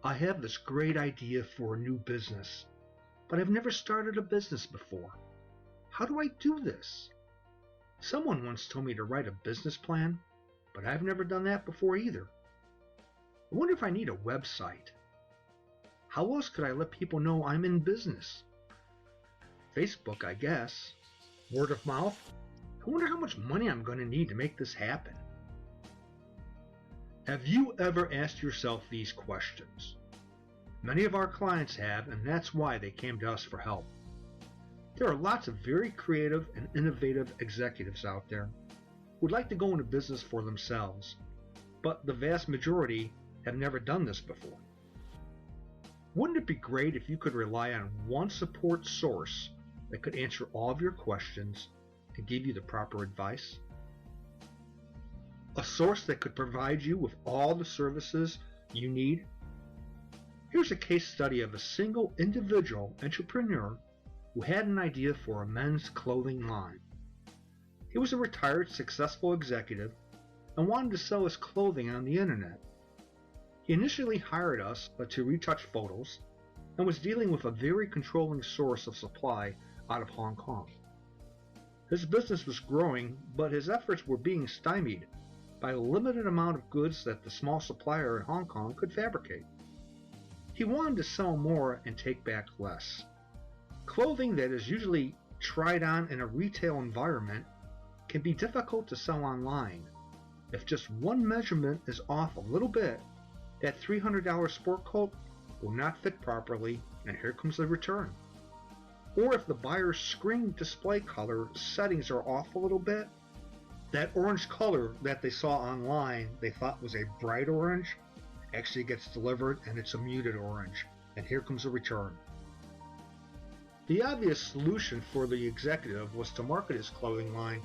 I have this great idea for a new business, but I've never started a business before. How do I do this? Someone once told me to write a business plan, but I've never done that before either. I wonder if I need a website. How else could I let people know I'm in business? Facebook, I guess. Word of mouth? I wonder how much money I'm going to need to make this happen. Have you ever asked yourself these questions? Many of our clients have, and that's why they came to us for help. There are lots of very creative and innovative executives out there who would like to go into business for themselves, but the vast majority have never done this before. Wouldn't it be great if you could rely on one support source that could answer all of your questions and give you the proper advice? A source that could provide you with all the services you need? Here's a case study of a single individual entrepreneur who had an idea for a men's clothing line. He was a retired, successful executive and wanted to sell his clothing on the internet. He initially hired us to retouch photos and was dealing with a very controlling source of supply out of Hong Kong. His business was growing, but his efforts were being stymied by the limited amount of goods that the small supplier in Hong Kong could fabricate. He wanted to sell more and take back less. Clothing that is usually tried on in a retail environment can be difficult to sell online. If just one measurement is off a little bit, that $300 sport coat will not fit properly, and here comes the return. Or if the buyer's screen display color settings are off a little bit, that orange color that they saw online they thought was a bright orange actually gets delivered and it's a muted orange, and here comes the return. The obvious solution for the executive was to market his clothing line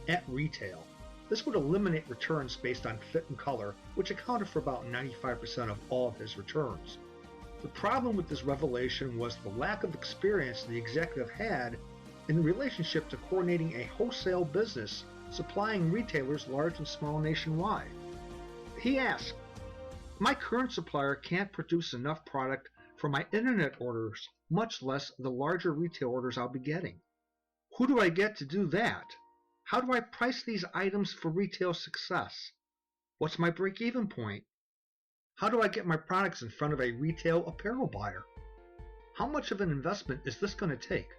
at retail. This would eliminate returns based on fit and color, which accounted for about 95% of all of his returns. The problem with this revelation was the lack of experience the executive had in relationship to coordinating a wholesale business supplying retailers large and small nationwide. He asked, "My current supplier can't produce enough product for my internet orders, much less the larger retail orders I'll be getting. Who do I get to do that? How do I price these items for retail success? What's my break-even point? How do I get my products in front of a retail apparel buyer? How much of an investment is this going to take?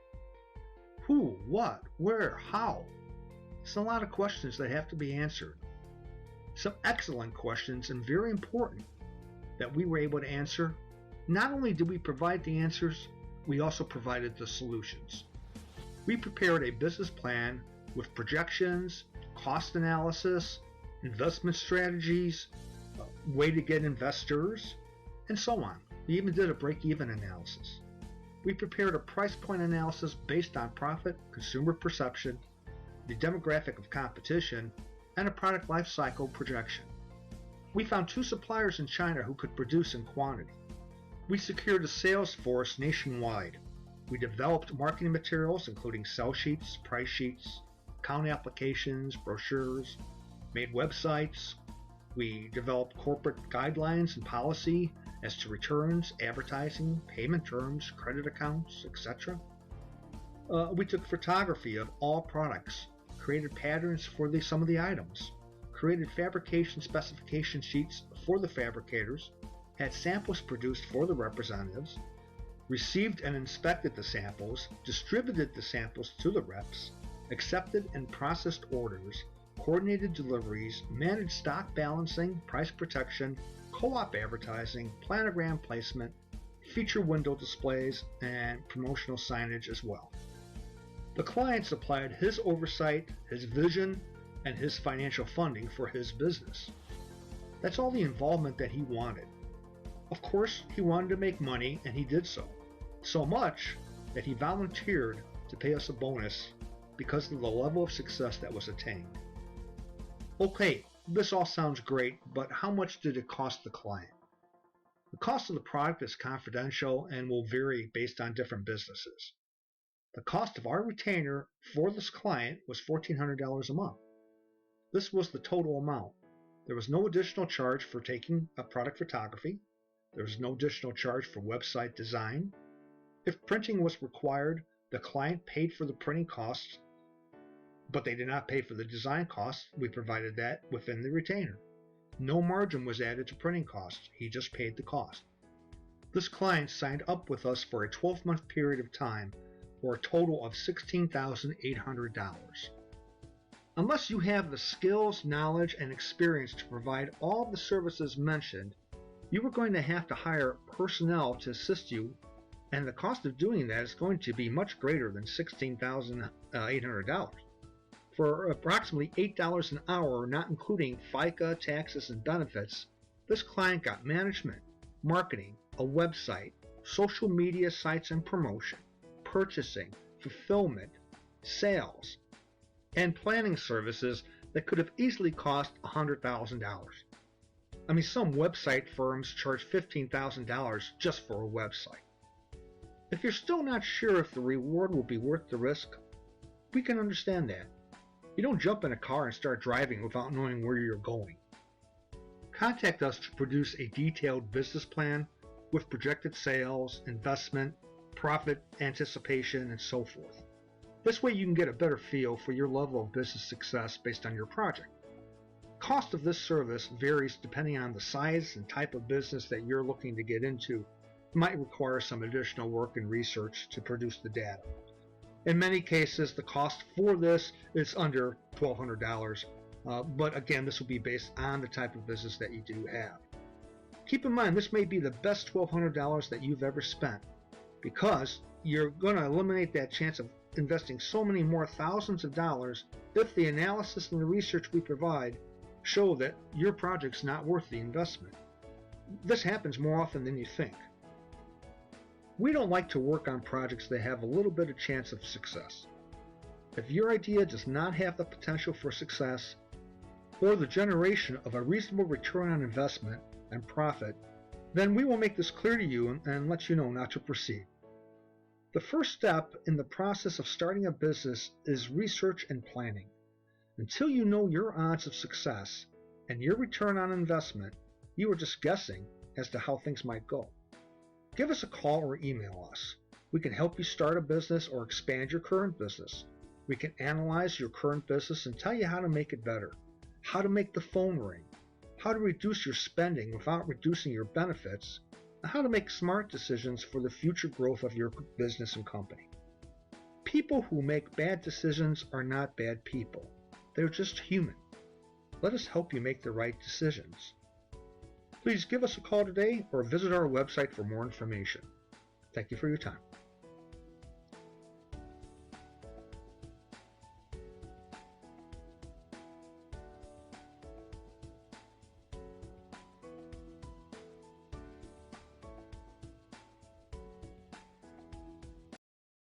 Who, what, where, how?" It's a lot of questions that have to be answered. Some excellent questions and very important that we were able to answer. Not only did we provide the answers, we also provided the solutions. We prepared a business plan with projections, cost analysis, investment strategies, way to get investors, and so on. We even did a break-even analysis. We prepared a price point analysis based on profit, consumer perception, the demographic of competition, and a product life cycle projection. We found 2 suppliers in China who could produce in quantity. We secured a sales force nationwide. We developed marketing materials including sell sheets, price sheets, account applications, brochures, made websites. We developed corporate guidelines and policy as to returns, advertising, payment terms, credit accounts, etc. We took photography of all products, created patterns for some of the items, created fabrication specification sheets for the fabricators, had samples produced for the representatives, received and inspected the samples, distributed the samples to the reps, accepted and processed orders, coordinated deliveries, managed stock balancing, price protection, co-op advertising, planogram placement, feature window displays, and promotional signage as well. The client supplied his oversight, his vision, and his financial funding for his business. That's all the involvement that he wanted. Of course, he wanted to make money, and he did so. So much that he volunteered to pay us a bonus because of the level of success that was attained. Okay, this all sounds great, but how much did it cost the client? The cost of the product is confidential and will vary based on different businesses. The cost of our retainer for this client was $1,400 a month. This was the total amount. There was no additional charge for taking a product photography, There was no additional charge for website design. If printing was required, the client paid for the printing costs, but they did not pay for the design costs. We provided that within the retainer. No margin was added to printing costs. He just paid the cost. This client signed up with us for a 12-month period of time for a total of $16,800. Unless you have the skills, knowledge, and experience to provide all the services mentioned, you are going to have to hire personnel to assist you, and the cost of doing that is going to be much greater than $16,800. For approximately $8 an hour, not including FICA, taxes, and benefits, this client got management, marketing, a website, social media sites and promotion, purchasing, fulfillment, sales, and planning services that could have easily cost $100,000. I mean, some website firms charge $15,000 just for a website. If you're still not sure if the reward will be worth the risk, we can understand that. You don't jump in a car and start driving without knowing where you're going. Contact us to produce a detailed business plan with projected sales, investment, profit anticipation, and so forth. This way you can get a better feel for your level of business success based on your project. Cost of this service varies depending on the size and type of business that you're looking to get into. It might require some additional work and research to produce the data. In many cases, the cost for this is under $1,200, but again, this will be based on the type of business that you do have. Keep in mind, this may be the best $1,200 that you've ever spent, because you're going to eliminate that chance of investing so many more thousands of dollars if the analysis and the research we provide show that your project's not worth the investment. This happens more often than you think. We don't like to work on projects that have a little bit of chance of success. If your idea does not have the potential for success or the generation of a reasonable return on investment and profit, then we will make this clear to you and let you know not to proceed. The first step in the process of starting a business is research and planning. Until you know your odds of success and your return on investment, you are just guessing as to how things might go. Give us a call or email us. We can help you start a business or expand your current business. We can analyze your current business and tell you how to make it better, how to make the phone ring, how to reduce your spending without reducing your benefits, and how to make smart decisions for the future growth of your business and company. People who make bad decisions are not bad people. They're just human. Let us help you make the right decisions. Please give us a call today or visit our website for more information. Thank you for your time.